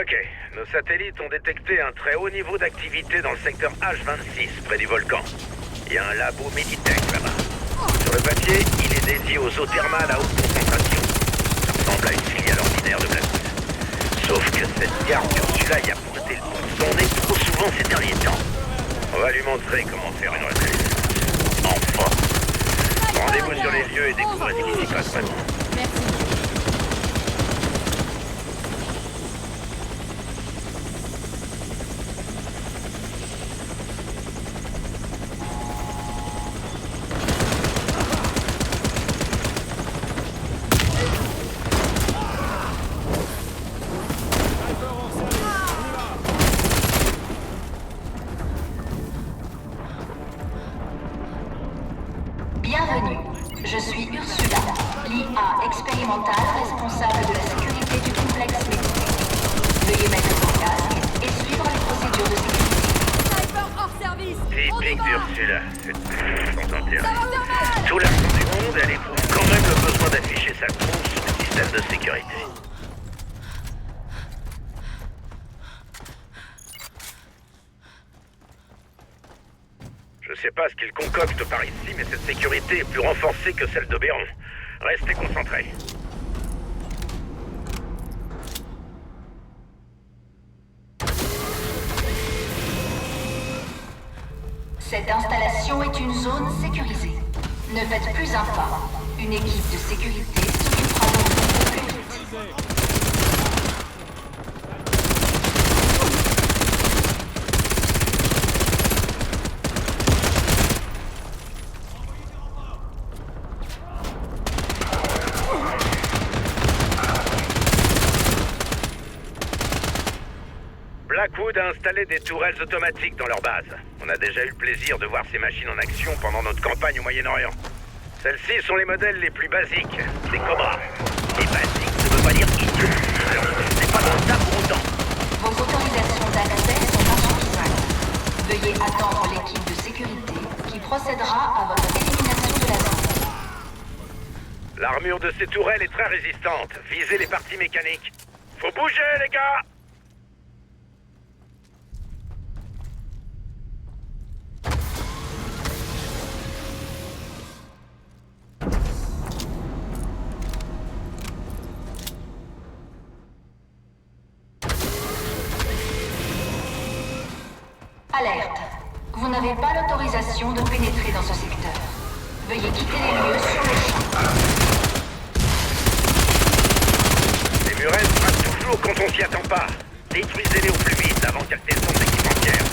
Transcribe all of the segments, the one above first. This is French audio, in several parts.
Ok, nos satellites ont détecté un très haut niveau d'activité dans le secteur H26, près du volcan. Il y a un labo Meditech là-bas. Sur le papier, il est dédié aux eaux thermales à haute concentration. Ça ressemble à une filiale ordinaire de Blackwood. Sauf que cette garde Ursula y a pointé le bout de son nez trop souvent ces derniers temps. On va lui montrer comment faire une reconnaissance. Enfin. Rendez-vous sur les lieux et découvrez ce qui s'y passe vraiment. Merci. Bienvenue, je suis Ursula, l'IA expérimentale responsable de la sécurité du complexe Meditech. Veuillez mettre vos casques et suivre les procédures de sécurité. Sniper hors service. On y Typique va. d'Ursula, c'est sans intérêt. Ça va faire mal. Tout l'argent du monde, elle éprouve quand même le besoin d'afficher sa tronche sur le système de sécurité. Je sais pas ce qu'il concocte par ici, mais cette sécurité est plus renforcée que celle d'Oberon. Restez concentrés. Cette installation est une zone sécurisée. Ne faites plus un pas. Une équipe de sécurité s'occupera de vous plus vite. Blackwood a installé des tourelles automatiques dans leur base. On a déjà eu le plaisir de voir ces machines en action pendant notre campagne au Moyen-Orient. Celles-ci sont les modèles les plus basiques, des Cobra. Et basique ne veut pas dire idiot. C'est pas dans le tas pour autant. Vos autorisations d'accès sont insuffisantes. Veuillez attendre l'équipe de sécurité qui procédera à votre élimination de la zone. L'armure de ces tourelles est très résistante. Visez les parties mécaniques. Faut bouger, les gars! Alerte. Vous n'avez pas l'autorisation de pénétrer dans ce secteur. Veuillez quitter les lieux sur le champ. Les murettes frappent toujours quand on s'y attend pas. Détruisez-les au plus vite avant qu'elles descendent l'équipementière.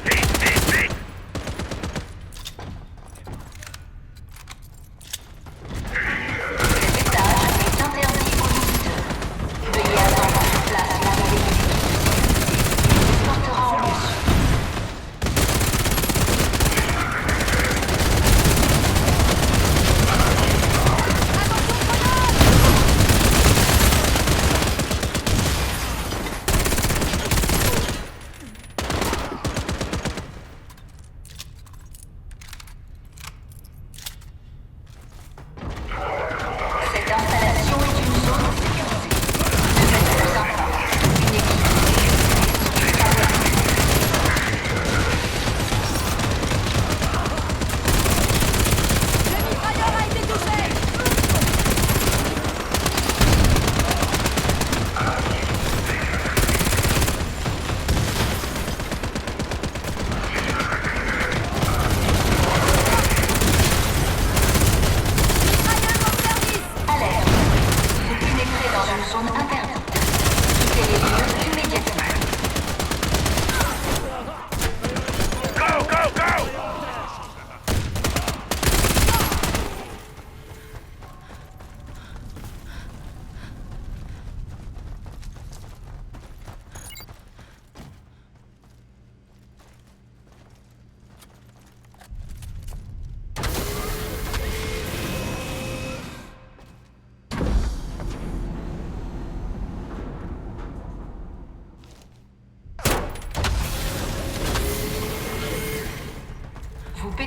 Vite, vite, vite! Cet étage est interdit aux visiteurs. Veuillez attendre sur place l'arrivée de l'équipe de sécurité qui vous escortera en lieu sûr.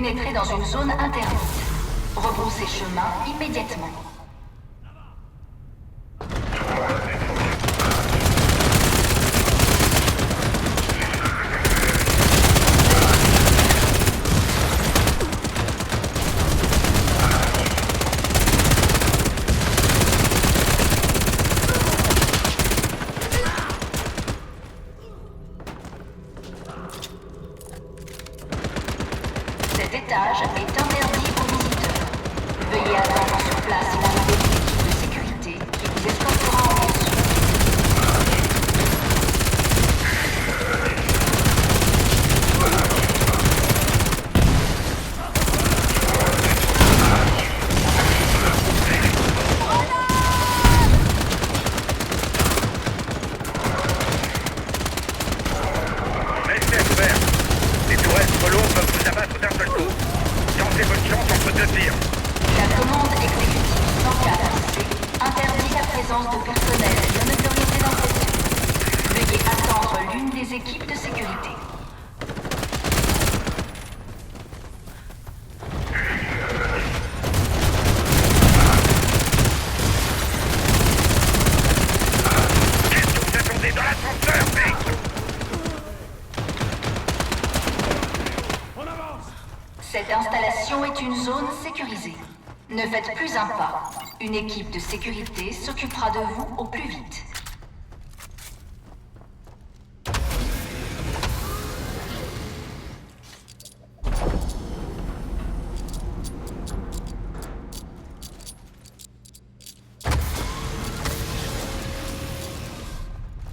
pénétrer dans une zone interdite. Rebroussez chemin immédiatement. Cet étage est interdit aux visiteurs. Veuillez attendre sur place l'arrivée d'une équipe de sécurité qui vous escortera en dessus. Restez à couvert. Les tourelles Frelon peuvent vous abattre d'un seul coup. Tentez votre chance entre deux tirs. La commande exécutive 104C interdit la présence de personnel non autorisé dans cette zone. Veuillez attendre l'une des équipes de sécurité. Qu'est-ce que vous attendez dans l'ascenseur, mec? Cette installation est une zone sécurisée. Ne faites plus un pas. Une équipe de sécurité s'occupera de vous au plus vite.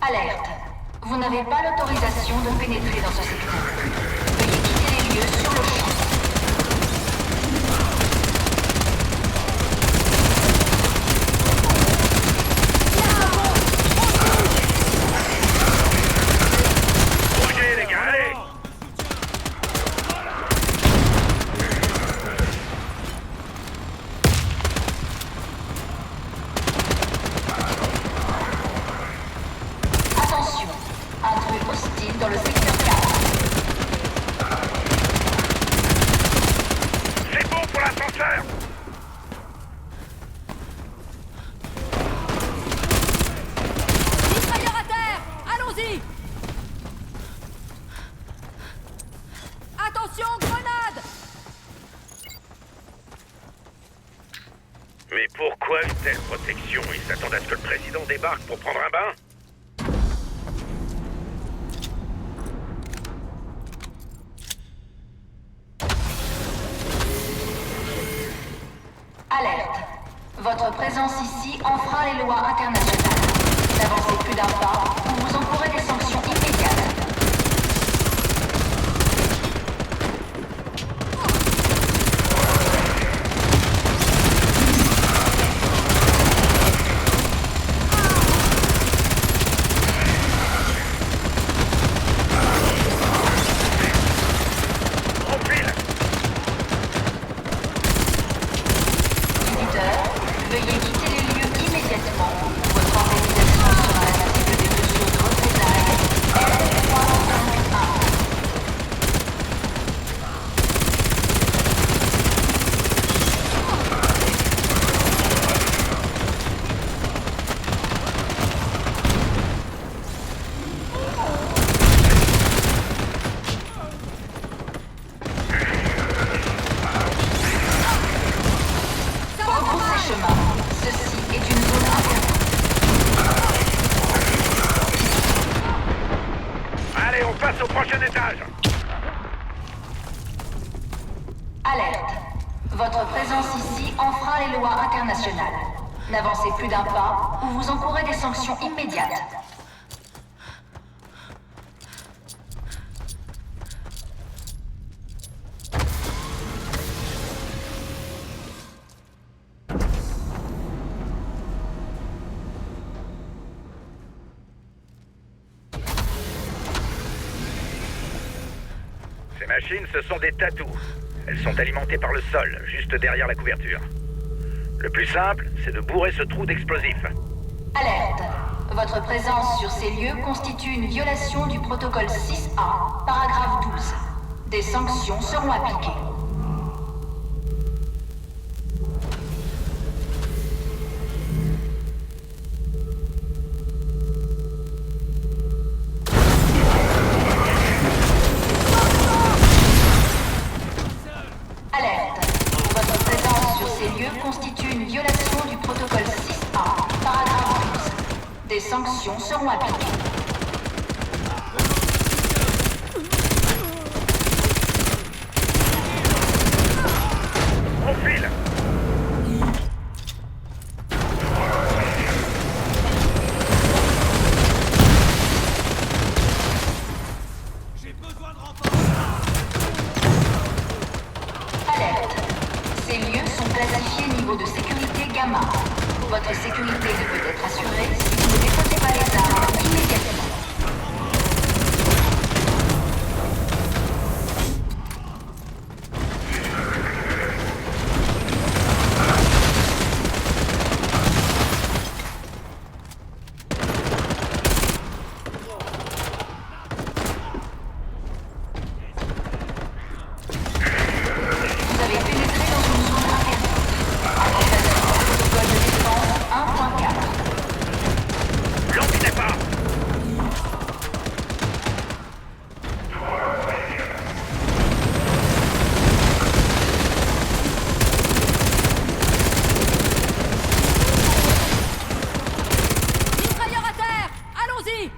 Alerte. Vous n'avez pas l'autorisation de pénétrer dans ce secteur. Veuillez quitter les lieux sur le champ. Bougez, les gars, allez! Attention, intrus hostile dans le secteur 4. C'est bon pour l'ascenseur! Mitrailleur à terre. Allons-y. Attention, grenade. Mais pourquoi une telle protection? Ils s'attendent à ce que le président débarque pour prendre un bain? Alerte. Votre présence ici enfreint les lois internationales. N'avancez plus d'un pas ou vous encourez des sanctions immédiates. Profil! Visiteurs, veuillez quitter les lieux immédiatement. Votre organisation sera la cible des mesures de représailles L351. Rebroussez chemin. Ceci est une zone interdite. Allez, on passe au prochain étage! Alerte. Votre présence ici enfreint les lois internationales. N'avancez plus d'un pas ou vous encourez des sanctions immédiates. Ces machines, ce sont des tatous. Elles sont alimentées par le sol, juste derrière la couverture. Le plus simple, c'est de bourrer ce trou d'explosifs. Alerte. Votre présence sur ces lieux constitue une violation du protocole 6A, paragraphe 12. Des sanctions seront appliquées. constitue une violation du protocole 6A, paragraphe 12. Des sanctions seront appliquées. On file. Alerte. Ces lieux sont classifiés niveau de sécurité gamma. Votre sécurité ne peut être assurée si vous ne déposez pas les armes immédiatement. Vous avez pénétré dans une zone interdite. Activation du protocole de défense 1.4. L'empilez pas. Mitrailleur à terre! Allons-y!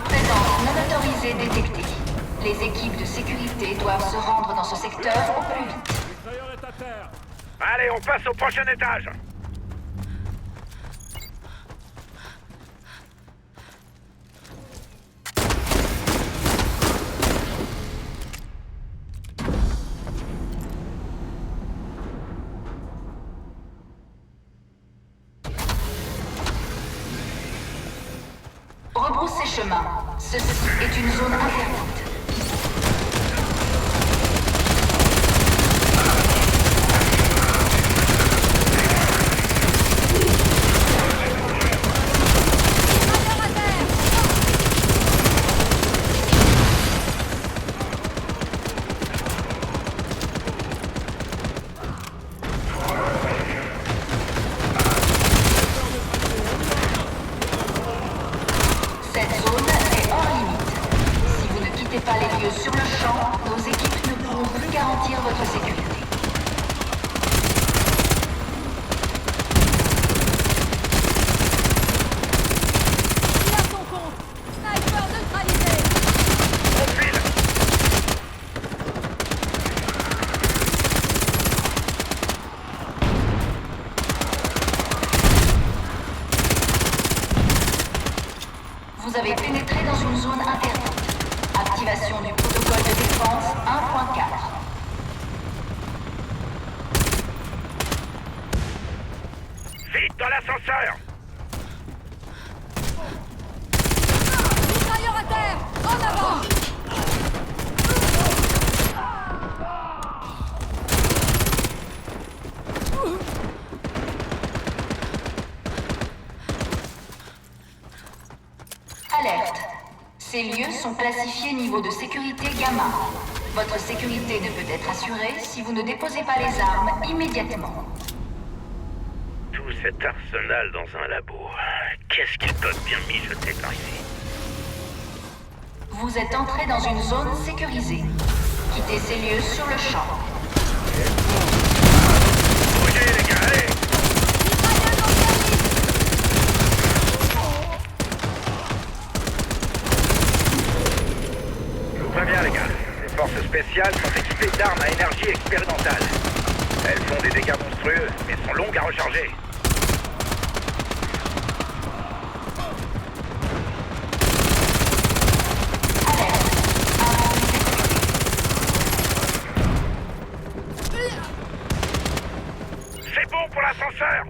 Présence non autorisée détectée. Les équipes de sécurité doivent se rendre dans ce secteur au plus vite. Mitrailleur est à terre. Allez, on passe au prochain étage. Rebroussez chemin. Ceci est une zone interdite. Mitrailleur à terre! Cette zone est hors limite. Si vous ne quittez pas les lieux sur le champ, nos équipes ne pourront plus garantir votre sécurité. Il a son compte! Sniper neutralisé! On file. Vous avez pénétré dans une zone interdite. Activation du protocole de défense 1.4. Vite dans l'ascenseur. Mitrailleur à terre! En avant! Alerte. Ces lieux sont classifiés niveau de sécurité gamma. Votre sécurité ne peut être assurée si vous ne déposez pas les armes immédiatement. Tout cet arsenal dans un labo. Qu'est-ce qu'ils peuvent bien mijoter par ici? Vous êtes entré dans une zone sécurisée. Quittez ces lieux sur le champ. Bougez les gars, allez. Mitrailleuse en service! Tout va bien les gars. Les forces spéciales sont équipées d'armes à énergie expérimentale. Elles font des dégâts monstrueux, mais sont longues à recharger. C'est bon pour l'ascenseur.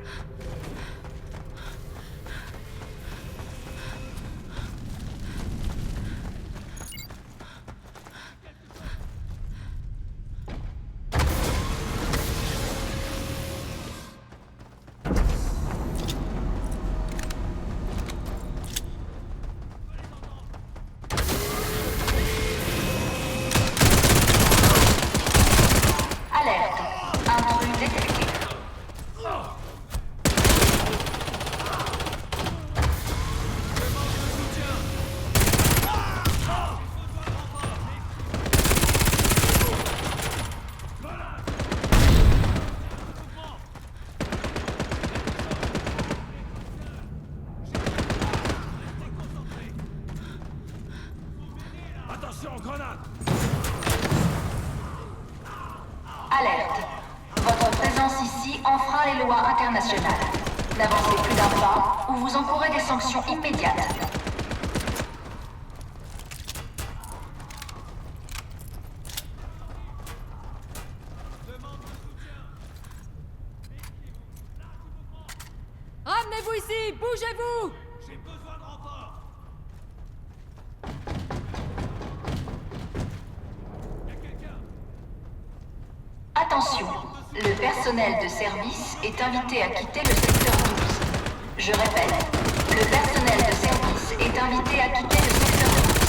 Alerte. Intrus détecté. Alerte. Votre présence ici enfreint les lois internationales. N'avancez plus d'un pas ou vous encourez des sanctions immédiates. Ramenez-vous ici! Bougez-vous! Attention, le personnel de service est invité à quitter le secteur 12. Je répète, le personnel de service est invité à quitter le secteur 12.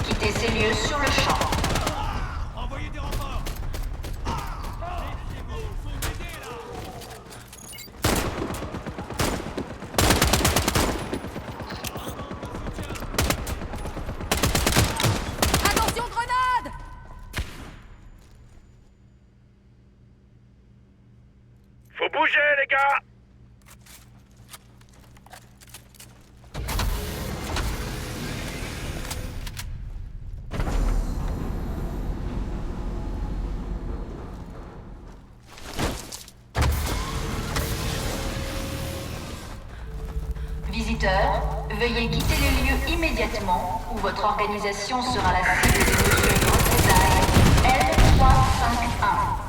Quittez ces lieux sur le champ. Envoyez des renforts. Attention, grenade! Faut bouger, les gars! Visiteurs, veuillez quitter les lieux immédiatement ou votre organisation sera la cible des mesures de représailles L351.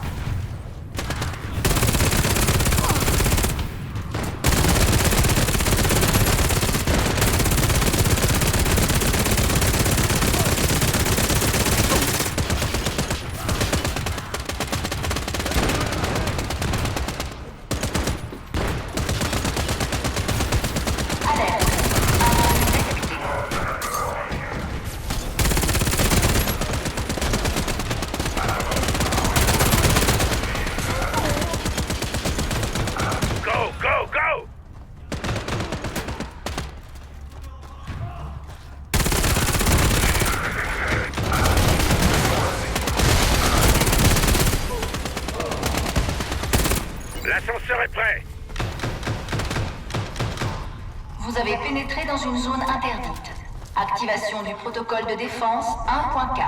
L'ascenseur est prêt. Vous avez pénétré dans une zone interdite. Activation du protocole de défense 1.4.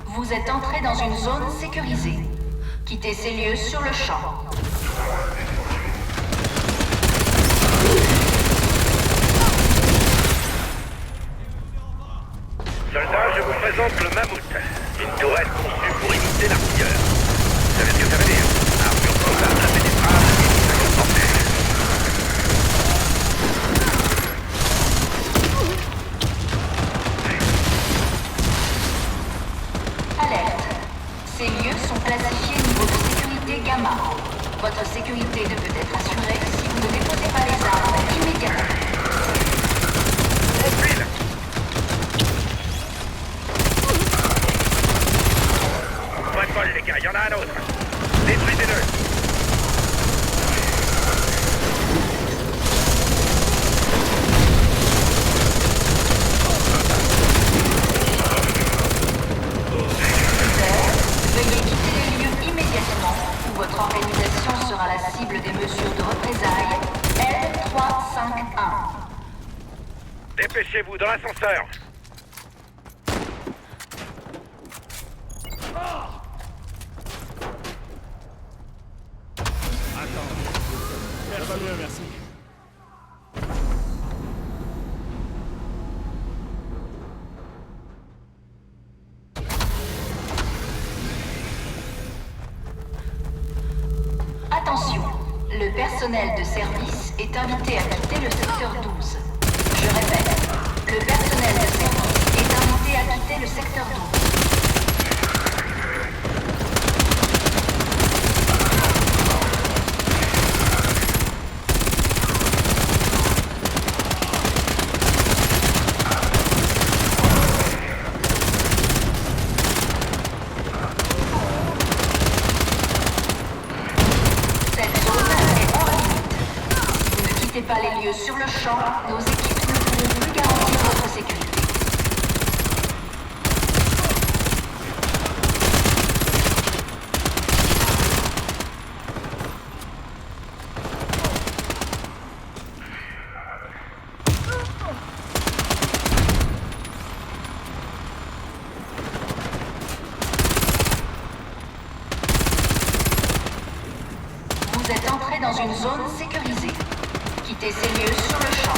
Vous êtes entré dans une zone sécurisée. Quittez ces lieux sur le champ. Soldats, je vous présente le Mammouth, une tourelle conçue pour imiter l'artilleur. Vous savez ce que ça veut dire? Armure soldat impénétrable et transportée. Alerte. Ces lieux sont classifiés niveau de sécurité Gamma. Votre sécurité ne peut être assurée si vous ne déposez pas les armes immédiatement. On file! Pas de bol, les gars, y en a un autre. Détruisez-le! Veuillez quitter les lieux immédiatement ou votre organisation sera la cible des mesures de représailles L351. Dépêchez-vous dans l'ascenseur! Attends. va mieux, merci. Attention, le personnel de service est invité à quitter le secteur 12. Je répète, le personnel de service est invité à quitter le secteur 12. Pas les lieux sur le champ, nos équipes ne pourront plus garantir votre sécurité. Vous êtes entré dans une zone sécurisée. Quittez ces lieux sur le champ.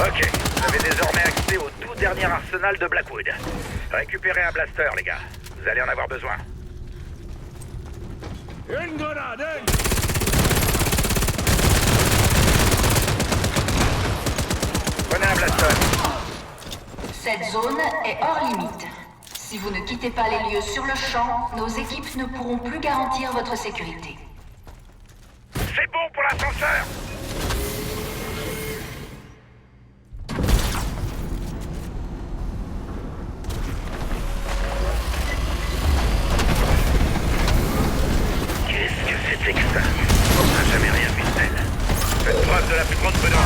Ok, vous avez désormais accès au tout dernier arsenal de Blackwood. Récupérez un blaster, les gars. Vous allez en avoir besoin. Une grenade, Prenez un blaster. Cette zone est hors limite. Si vous ne quittez pas les lieux sur le champ, nos équipes ne pourront plus garantir votre sécurité. C'est bon pour l'ascenseur. Qu'est-ce que c'était que ça? On n'a jamais rien vu de tel. Faites preuve de la plus grande prudence.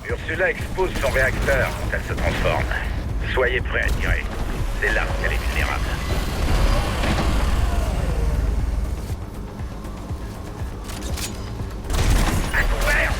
Ursula expose son réacteur quand elle se transforme. Soyez prêts à tirer. C'est là qu'elle est vulnérable. À couvert!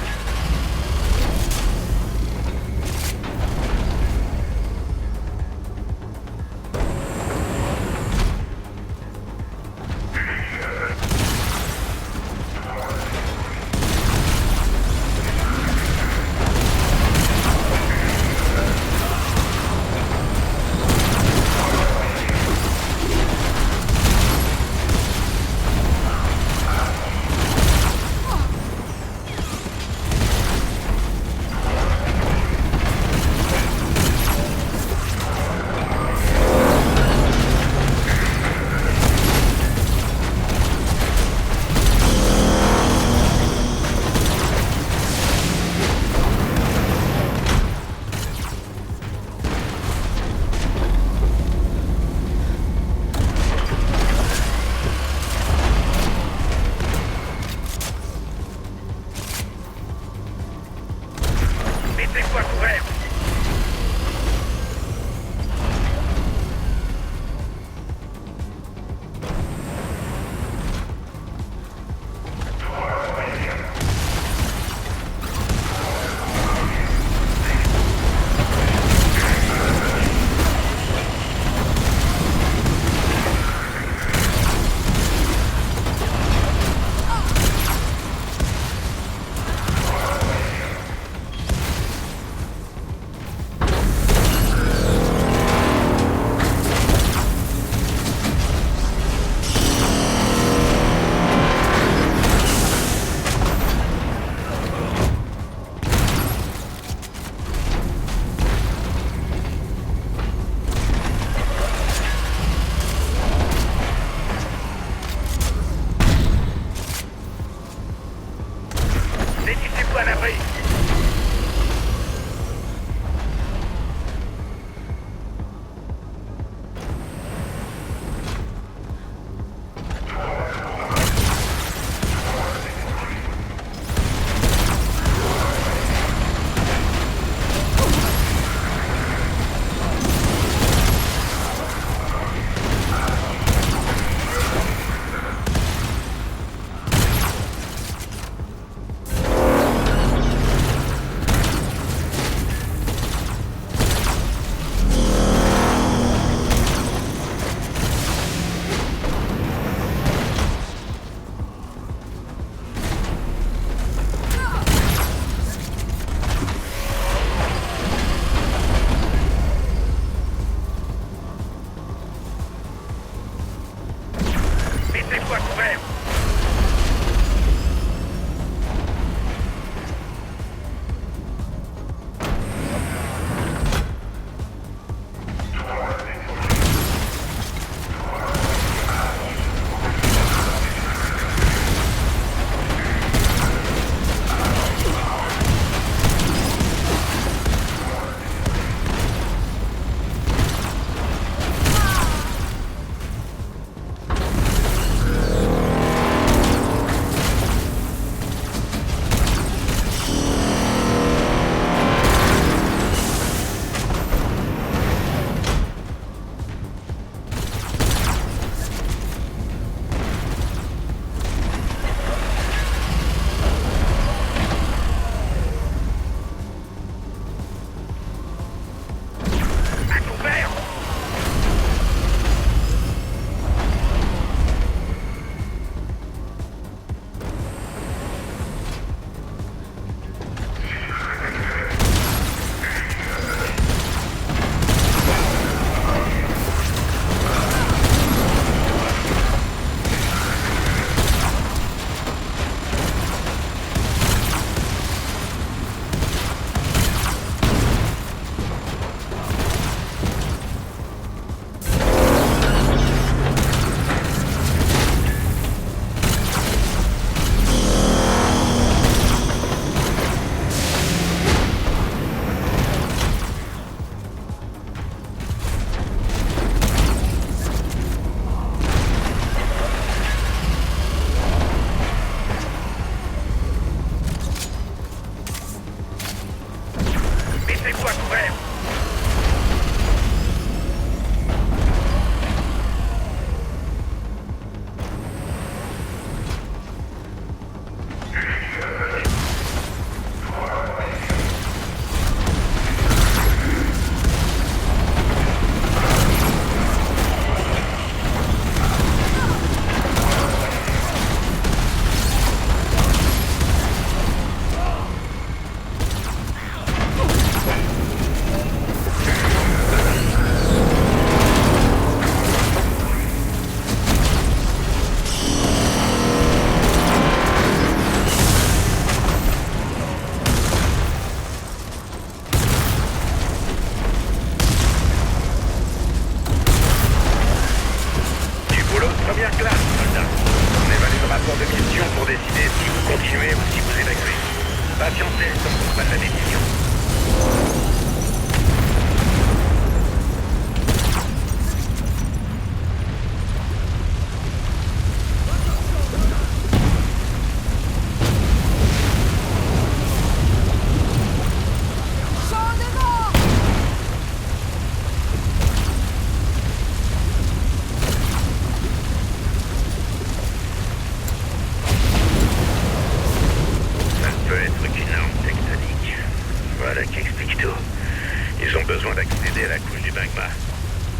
accéder à la couche du magma.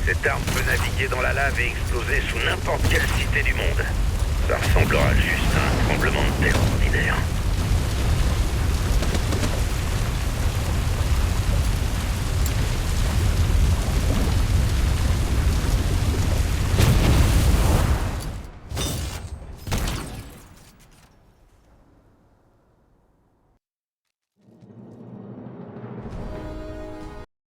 Cette arme peut naviguer dans la lave et exploser sous n'importe quelle cité du monde. Ça ressemblera juste à un tremblement de terre ordinaire.